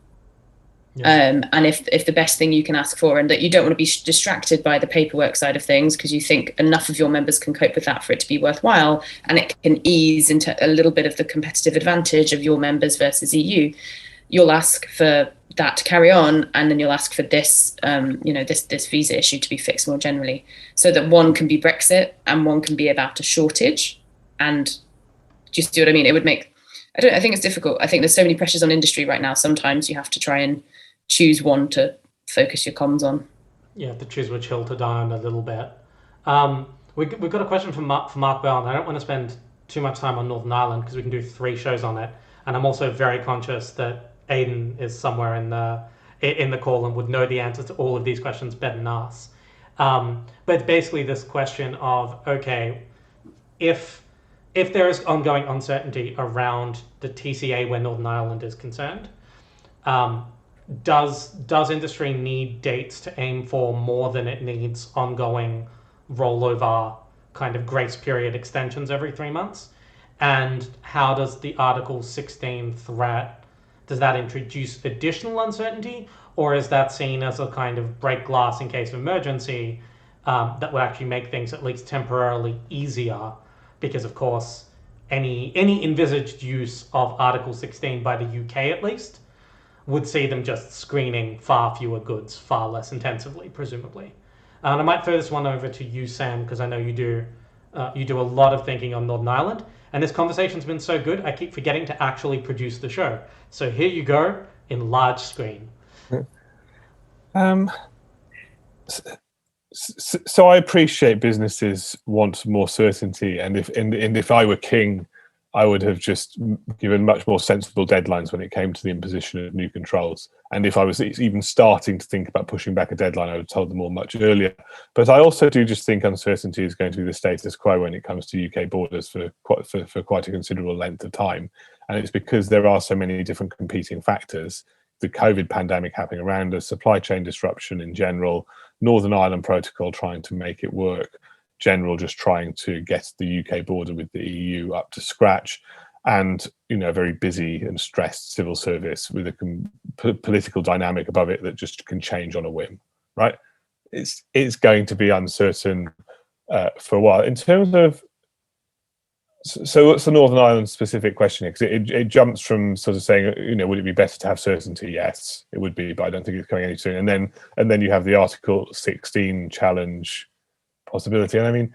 Yeah. And if the best thing you can ask for, and that you don't want to be distracted by the paperwork side of things because you think enough of your members can cope with that for it to be worthwhile, and it can ease into a little bit of the competitive advantage of your members versus EU, you'll ask for that to carry on, and then you'll ask for this, this visa issue to be fixed more generally, so that one can be Brexit and one can be about a shortage. And do you see what I mean? It would make, I think it's difficult. I think there's so many pressures on industry right now. Sometimes you have to try and choose one to focus your comms on. Yeah, to choose which hill to die on a little bit. We've got a question from Mark Bell, and I don't want to spend too much time on Northern Ireland because we can do 3 shows on it. And I'm also very conscious that Aidan is somewhere in the call and would know the answers to all of these questions better than us. But it's basically this question of, okay, if there is ongoing uncertainty around the TCA where Northern Ireland is concerned, does industry need dates to aim for more than it needs ongoing rollover kind of grace period extensions every 3 months? And how does the Article 16 threat, does that introduce additional uncertainty, or is that seen as a kind of break glass in case of emergency that would actually make things at least temporarily easier? Because of course any envisaged use of Article 16 by the UK at least would see them just screening far fewer goods far less intensively, presumably. And I might throw this one over to you, Sam, because I know you do a lot of thinking on Northern Ireland, and this conversation's been so good I keep forgetting to actually produce the show. So here you go in large screen. So I appreciate businesses want more certainty, and if I were king, I would have just given much more sensible deadlines when it came to the imposition of new controls. And if I was even starting to think about pushing back a deadline, I would have told them all much earlier. But I also do just think uncertainty is going to be the status quo when it comes to UK borders for quite a considerable length of time. And it's because there are so many different competing factors. The COVID pandemic happening around us, supply chain disruption in general, Northern Ireland Protocol trying to make it work, general just trying to get the UK border with the EU up to scratch, and a very busy and stressed civil service with a political dynamic above it that just can change on a whim, right? It's going to be uncertain for a while. In terms of, so what's the Northern Ireland specific question? Because it jumps from sort of saying, would it be better to have certainty? Yes, it would be, but I don't think it's coming any soon. And then you have the Article 16 challenge possibility. And I mean,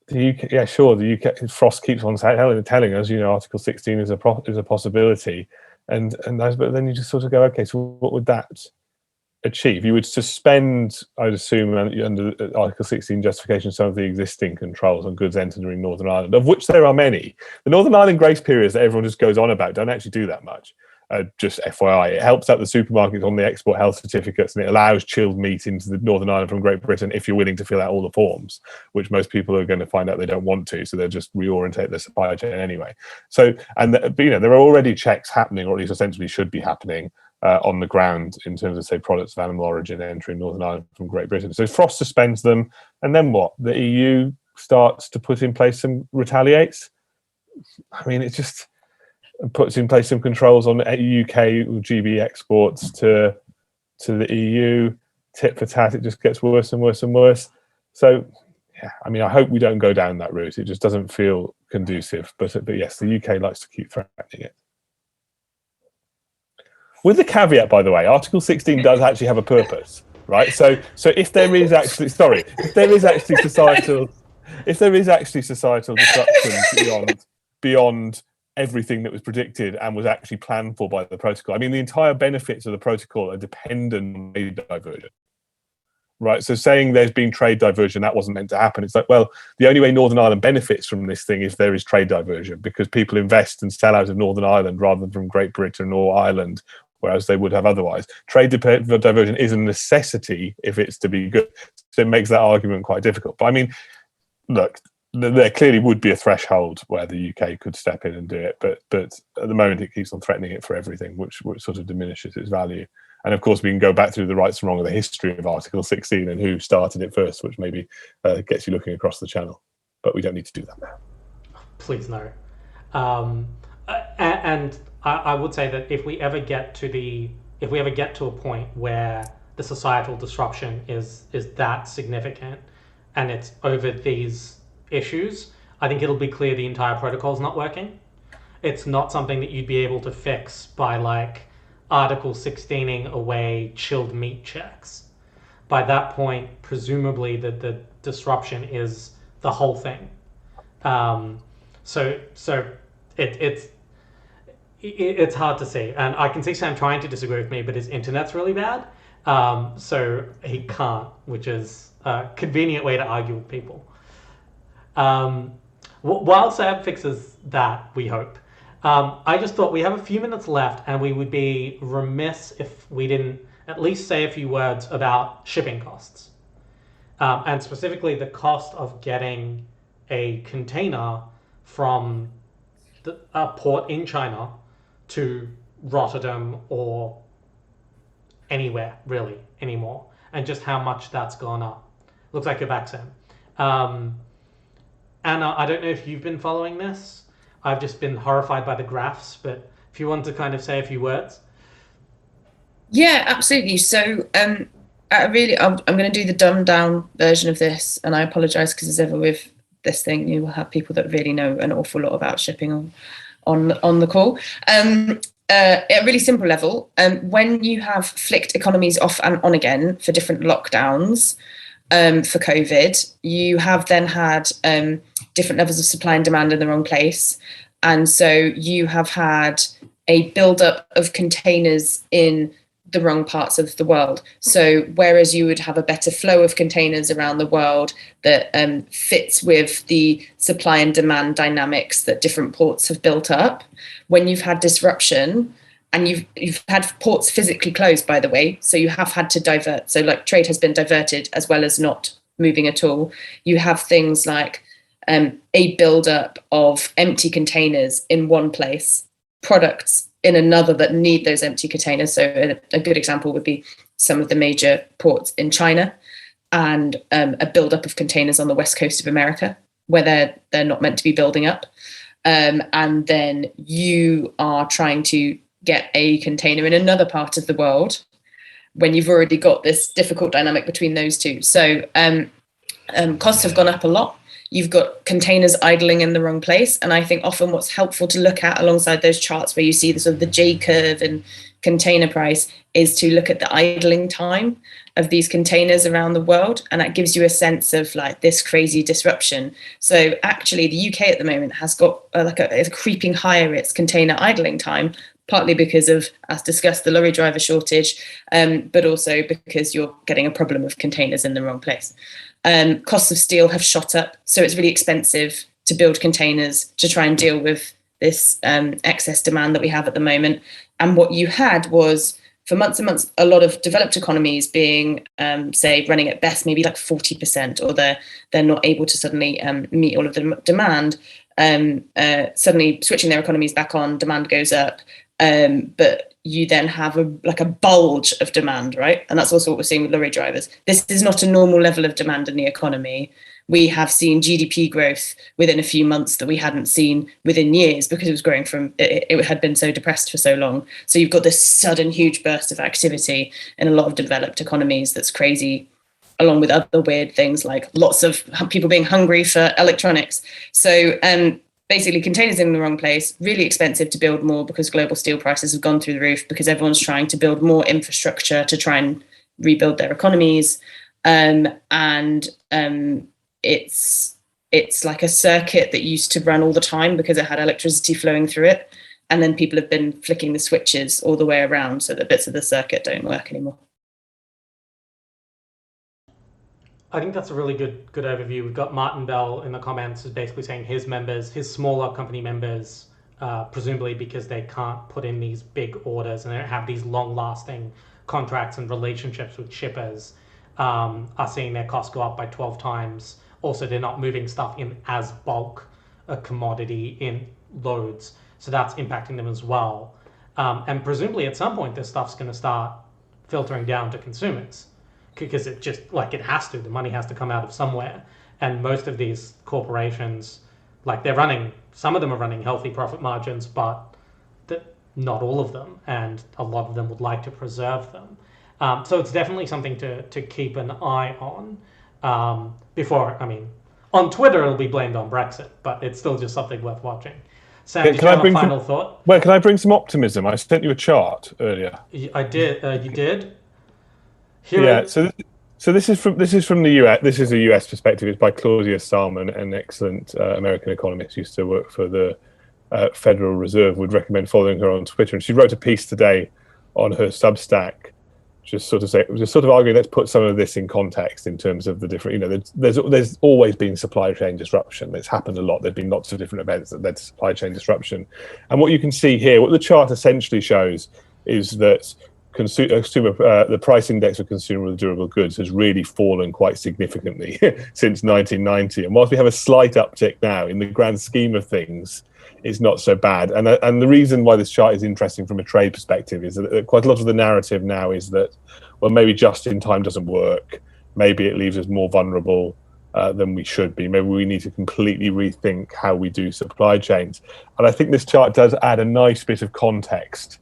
the UK, yeah, sure, the UK, Frost keeps on telling us, Article 16 is a possibility, but then you just sort of go, okay, so what would that achieve? You would suspend, I'd assume, under Article 16 justification, some of the existing controls on goods entering Northern Ireland, of which there are many. The Northern Ireland grace periods that everyone just goes on about don't actually do that much. Just FYI, it helps out the supermarkets on the export health certificates, and it allows chilled meat into the Northern Ireland from Great Britain if you're willing to fill out all the forms, which most people are going to find out they don't want to, so they'll just reorientate their supply chain anyway. So, there are already checks happening, or at least ostensibly should be happening, on the ground in terms of, say, products of animal origin entering Northern Ireland from Great Britain. So Frost suspends them, and then what? The EU starts to put in place some retaliates. I mean, it just puts in place some controls on UK GB exports to the EU, tit for tat. It just gets worse and worse and worse. So, yeah, I mean, I hope we don't go down that route. It just doesn't feel conducive. But yes, the UK likes to keep threatening it. With the caveat, by the way, Article 16 does actually have a purpose, right? So if there is actually, societal disruption beyond everything that was predicted and was actually planned for by the protocol. I mean, the entire benefits of the protocol are dependent on trade diversion, right? So saying there's been trade diversion, that wasn't meant to happen. It's like, well, the only way Northern Ireland benefits from this thing is there is trade diversion, because people invest and sell out of Northern Ireland rather than from Great Britain or Ireland, whereas they would have otherwise. Trade diversion is a necessity if it's to be good. So it makes that argument quite difficult. But I mean, look, there clearly would be a threshold where the UK could step in and do it, but at the moment it keeps on threatening it for everything, which sort of diminishes its value. And of course, we can go back through the rights and wrong of the history of Article 16 and who started it first, which maybe gets you looking across the channel. But we don't need to do that now. Please no. And I would say that if we ever get to a point where the societal disruption is that significant and it's over these issues, I think it'll be clear the entire protocol is not working. It's not something that you'd be able to fix by like Article 16ing away chilled meat checks. By that point, presumably the disruption is the whole thing. So it's hard to see, and I can see Sam trying to disagree with me, but his internet's really bad, so he can't, which is a convenient way to argue with people. While Sam fixes that, we hope, I just thought we have a few minutes left, and we would be remiss if we didn't at least say a few words about shipping costs, and specifically the cost of getting a container from a port in China to Rotterdam or anywhere really anymore, and just how much that's gone up. Looks like you're back, Sam. Anna, I don't know if you've been following this. I've just been horrified by the graphs, but if you want to kind of say a few words. Yeah, absolutely. So I'm going to do the dumbed down version of this, and I apologize because as ever with this thing, you will have people that really know an awful lot about shipping on the call. At a really simple level, when you have flicked economies off and on again for different lockdowns for COVID, you have then had different levels of supply and demand in the wrong place. And so you have had a buildup of containers in the wrong parts of the world. So whereas you would have a better flow of containers around the world that fits with the supply and demand dynamics that different ports have built up, when you've had disruption, and you've had ports physically closed, by the way, so you have had to divert. So like trade has been diverted as well as not moving at all. You have things like a buildup of empty containers in one place, products in another that need those empty containers. So a good example would be some of the major ports in China, and a buildup of containers on the west coast of America where they're not meant to be building up. And then you are trying to get a container in another part of the world when you've already got this difficult dynamic between those two. So costs have gone up a lot. You've got containers idling in the wrong place. And I think often what's helpful to look at alongside those charts where you see the sort of the J curve and container price is to look at the idling time of these containers around the world. And that gives you a sense of like this crazy disruption. So actually the UK at the moment has got it's creeping higher its container idling time, partly because of, as discussed, the lorry driver shortage, but also because you're getting a problem of containers in the wrong place. Costs of steel have shot up, so it's really expensive to build containers to try and deal with this excess demand that we have at the moment. And what you had was, for months and months, a lot of developed economies being, say, running at best maybe like 40%, or they're not able to suddenly meet all of the demand. Suddenly switching their economies back on, demand goes up, but you then have a bulge of demand, right? And that's also what we're seeing with lorry drivers. This is not a normal level of demand in the economy. We have seen GDP growth within a few months that we hadn't seen within years, because it was growing from, it had been so depressed for so long. So you've got this sudden huge burst of activity in a lot of developed economies that's crazy, along with other weird things like lots of people being hungry for electronics. So basically containers in the wrong place, really expensive to build more because global steel prices have gone through the roof, because everyone's trying to build more infrastructure to try and rebuild their economies. It's like a circuit that used to run all the time because it had electricity flowing through it. And then people have been flicking the switches all the way around so that bits of the circuit don't work anymore. I think that's a really good overview. We've got Martin Bell in the comments, is basically saying his smaller company members, presumably because they can't put in these big orders and they don't have these long-lasting contracts and relationships with shippers, are seeing their costs go up by 12 times. Also, they're not moving stuff in as bulk, a commodity in loads. So that's impacting them as well. And presumably at some point, this stuff's going to start filtering down to consumers, because it just, it has to. The money has to come out of somewhere. And most of these corporations, some of them are running healthy profit margins, but not all of them. And a lot of them would like to preserve them. So it's definitely something to keep an eye on. On Twitter, it'll be blamed on Brexit, but it's still just something worth watching. Sam, did you have a final thought? Well, can I bring some optimism? I sent you a chart earlier. I did. You did? So this is from the US. This is a US perspective. It's by Claudia Salmon, an excellent American economist, used to work for the Federal Reserve. Would recommend following her on Twitter. And she wrote a piece today on her Substack just sort of arguing, let's put some of this in context in terms of the different, there's always been supply chain disruption. It's happened a lot. There've been lots of different events that led to supply chain disruption. And what you can see here, what the chart essentially shows is that the price index for consumer durable goods has really fallen quite significantly since 1990. And whilst we have a slight uptick now, in the grand scheme of things, it's not so bad. And the reason why this chart is interesting from a trade perspective is that quite a lot of the narrative now is that, well, maybe just in time doesn't work. Maybe it leaves us more vulnerable than we should be. Maybe we need to completely rethink how we do supply chains. And I think this chart does add a nice bit of context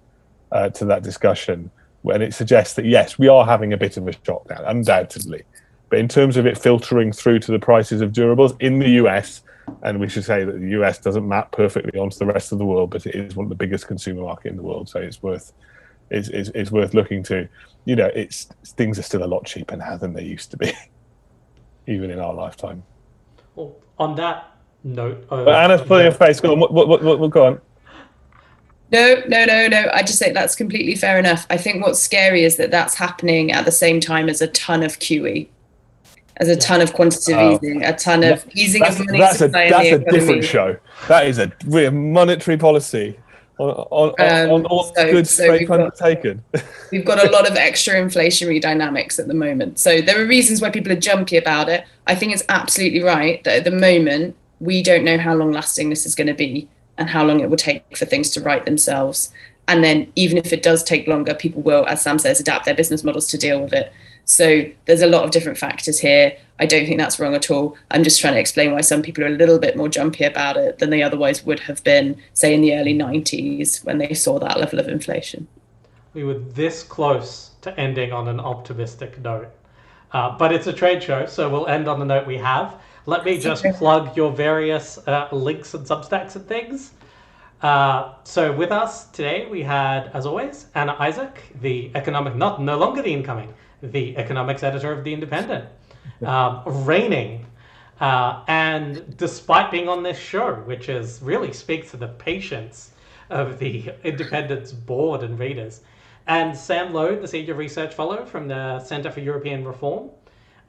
to that discussion, when it suggests that, yes, we are having a bit of a shock now, undoubtedly. But in terms of it filtering through to the prices of durables in the US, and we should say that the US doesn't map perfectly onto the rest of the world, but it is one of the biggest consumer market in the world. So it's worth looking to. Things are still a lot cheaper now than they used to be, even in our lifetime. Well, on that note, Anna's pulling her face. Go on. What go on? No. I just think that's completely fair enough. I think what's scary is that that's happening at the same time as a ton of QE, as a ton of quantitative easing, a ton of easing of money supply in the economy. That's a different show. That is a real monetary policy on all goods straight taken. We've got a lot of extra inflationary dynamics at the moment. So there are reasons why people are jumpy about it. I think it's absolutely right that at the moment, we don't know how long lasting this is going to be and how long it will take for things to right themselves. And then even if it does take longer, people will, as Sam says, adapt their business models to deal with it. So there's a lot of different factors here. I don't think that's wrong at all. I'm just trying to explain why some people are a little bit more jumpy about it than they otherwise would have been, say, in the early 90s when they saw that level of inflation. We were this close to ending on an optimistic note. But it's a trade show, so we'll end on the note we have. Let me just plug your various links and Substacks and things. So with us today, we had, as always, Anna Isaac, the no longer the incoming, the economics editor of The Independent, reigning. And despite being on this show, which really speaks to the patience of the Independent's board and readers, and Sam Lowe, the Senior Research Fellow from the Center for European Reform.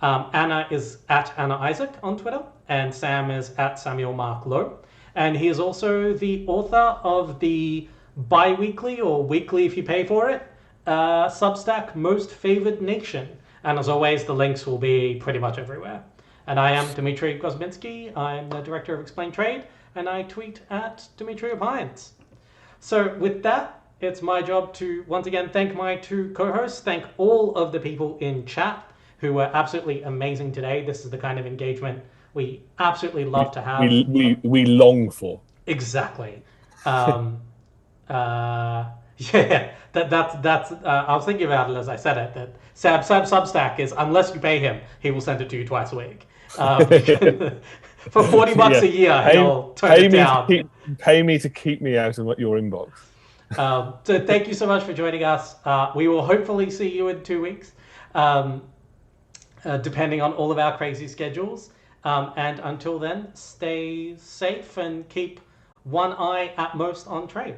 Anna is at Anna Isaac on Twitter, and Sam is at Samuel Mark Lowe. And he is also the author of the bi-weekly, or weekly if you pay for it, Substack Most Favored Nation. And as always, the links will be pretty much everywhere. And I am Dmitry Grozoubinski. I'm the director of ExplainTrade, and I tweet at Dmitry Opines. So with that, it's my job to once again thank my two co-hosts, thank all of the people in chat who were absolutely amazing today. This is the kind of engagement we absolutely love to have. We long for. Exactly. Yeah, that's. I was thinking about it as I said it. That Sam Substack is, unless you pay him, he will send it to you twice a week. For $40 a year, he'll turn it down. Pay me to keep me out of your inbox. So thank you so much for joining us. We will hopefully see you in 2 weeks. Depending on all of our crazy schedules. And until then, stay safe and keep one eye at most on trade.